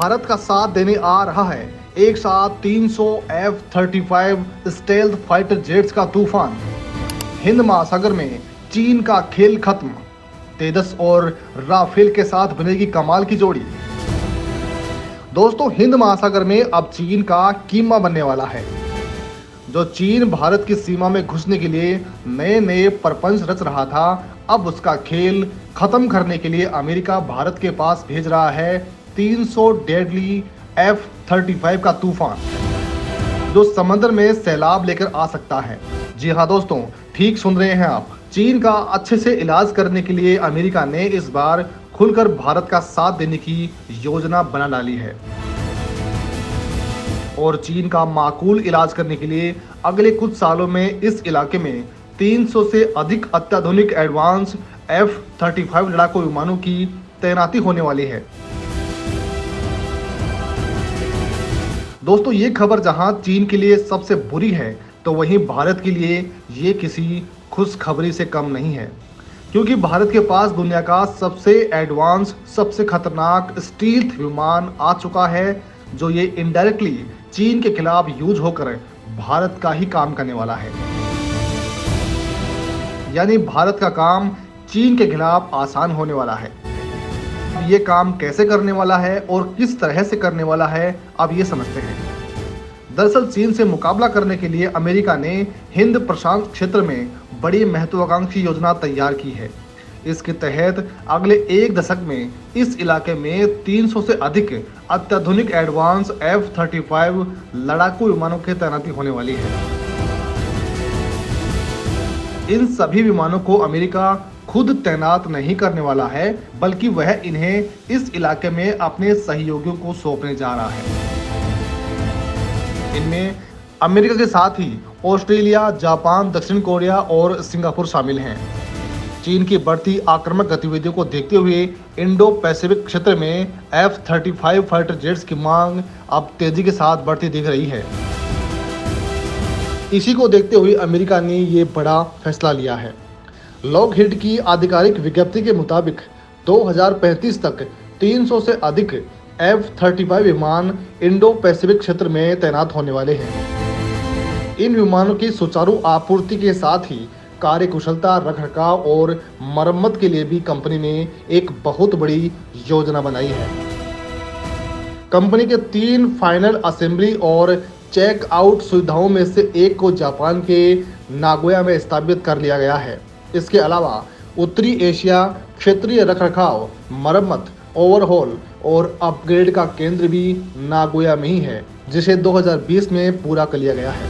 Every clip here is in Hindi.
भारत का साथ देने आ रहा है एक साथ 300 F-35 स्टेल्थ फाइटर जेट्स का तूफान। हिंद महासागर में चीन का खेल खत्म, तेजस और राफेल के साथ बनेगी कमाल की जोड़ी। दोस्तों, हिंद महासागर में अब चीन का कीमा बनने वाला है। जो चीन भारत की सीमा में घुसने के लिए नए नए प्रपंच रच रहा था, अब उसका खेल खत्म करने के लिए अमेरिका भारत के पास भेज रहा है 300 डेडली F-35 का तूफान, जो समंदर में सैलाब लेकर आ सकता है। जी हाँ दोस्तों, ठीक सुन रहे हैं आप। चीन का अच्छे से इलाज करने के लिए अमेरिका ने इस बार खुलकर भारत का साथ देने की योजना बना डाली है और चीन का माकूल इलाज करने के लिए अगले कुछ सालों में इस इलाके में 300 से अधिक अत्याधुनिक एडवांस F-35 लड़ाकू विमानों की तैनाती होने वाली है। दोस्तों, ये खबर जहां चीन के लिए सबसे बुरी है, तो वहीं भारत के लिए ये किसी खुशखबरी से कम नहीं है, क्योंकि भारत के पास दुनिया का सबसे एडवांस, सबसे खतरनाक स्टील्थ विमान आ चुका है, जो ये इनडायरेक्टली चीन के खिलाफ यूज होकर भारत का ही काम करने वाला है। यानी भारत का काम चीन के खिलाफ आसान होने वाला है। अब ये काम कैसे करने वाला है और किस तरह से करने वाला है, अब ये समझते हैं। दरअसल चीन से मुकाबला करने के लिए अमेरिका ने हिंद प्रशांत क्षेत्र में बड़ी महत्वाकांक्षी योजना तैयार की है। इसके तहत अगले एक दशक में इस इलाके में 300 से अधिक अत्याधुनिक एडवांस F-35 लड़ाकू विमानों की तैनाती होने वाली है। इन सभी विमानों को अमेरिका खुद तैनात नहीं करने वाला है, बल्कि वह इन्हें इस इलाके में अपने सहयोगियों को सौंपने जा रहा है। इनमें अमेरिका के साथ ही ऑस्ट्रेलिया, जापान, दक्षिण कोरिया और सिंगापुर शामिल हैं। चीन की बढ़ती आक्रामक गतिविधियों को देखते हुए इंडो पैसिफिक क्षेत्र में F-35 फाइटर जेट्स की मांग अब तेजी के साथ बढ़ती दिख रही है। इसी को देखते हुए अमेरिका ने ये बड़ा फैसला लिया है। लॉकहीड की आधिकारिक विज्ञप्ति के मुताबिक 2035 तक 300 से अधिक F-35 विमान इंडो पैसिफिक क्षेत्र में तैनात होने वाले हैं। इन विमानों की सुचारू आपूर्ति के साथ ही कार्यकुशलता, रखरखाव और मरम्मत के लिए भी कंपनी ने एक बहुत बड़ी योजना बनाई है। कंपनी के 3 फाइनल असेंबली और चेक आउट सुविधाओं में से एक को जापान के नागोया में स्थापित कर लिया गया है। इसके अलावा उत्तरी एशिया क्षेत्रीय रखरखाव, मरम्मत, ओवरहॉल और अपग्रेड का केंद्र भी नागोया में ही है, जिसे 2020 में पूरा कर लिया गया है।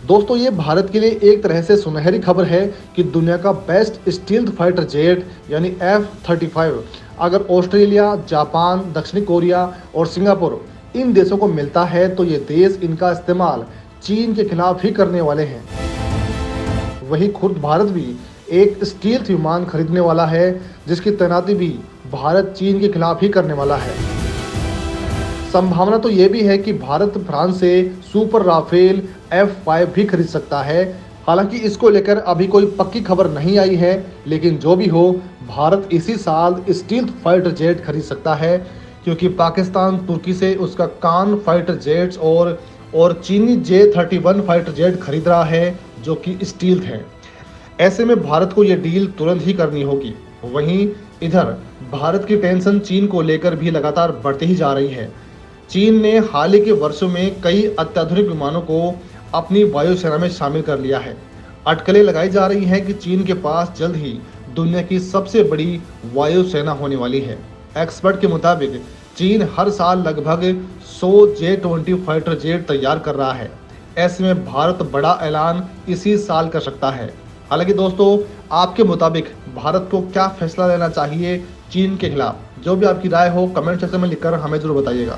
दोस्तों, ये भारत के लिए एक तरह से सुनहरी खबर है कि दुनिया का बेस्ट स्टील्थ फाइटर जेट यानी F-35 अगर ऑस्ट्रेलिया, जापान, दक्षिण कोरिया और सिंगापुर इन देशों को मिलता है, तो ये देश इनका इस्तेमाल चीन के खिलाफ ही करने वाले हैं। वहीं खुद भारत भी एक स्टील्थ विमान खरीदने वाला है, जिसकी तैनाती भी भारत चीन के खिलाफ ही करने वाला है। संभावना तो ये भी है कि भारत फ्रांस से सुपर राफेल F-5 भी खरीद सकता है। हालांकि इसको लेकर अभी कोई पक्की खबर नहीं आई है, लेकिन जो भी हो, भारत इसी साल स्टील्थ फाइटर जेट खरीद सकता है, क्योंकि पाकिस्तान तुर्की से उसका कान फाइटर जेट्स और चीनी J-31 फाइटर जेट खरीद रहा है, जो कि स्टील्थ है। ऐसे में भारत को यह डील तुरंत ही करनी होगी। वहीं इधर भारत की टेंशन चीन को लेकर भी लगातार बढ़ती ही जा रही है। चीन ने हाल ही के वर्षों में कई अत्याधुनिक विमानों को अपनी वायुसेना में शामिल कर लिया है। अटकलें लगाई जा रही हैं कि चीन के पास जल्द ही दुनिया की सबसे बड़ी वायुसेना होने वाली है। एक्सपर्ट के मुताबिक चीन हर साल लगभग 100 J-20 फाइटर जेट तैयार कर रहा है। ऐसे में भारत बड़ा ऐलान इसी साल कर सकता है। हालांकि दोस्तों, आपके मुताबिक भारत को क्या फैसला लेना चाहिए चीन के खिलाफ? जो भी आपकी राय हो, कमेंट सेक्शन में लिखकर हमें जरूर बताइएगा।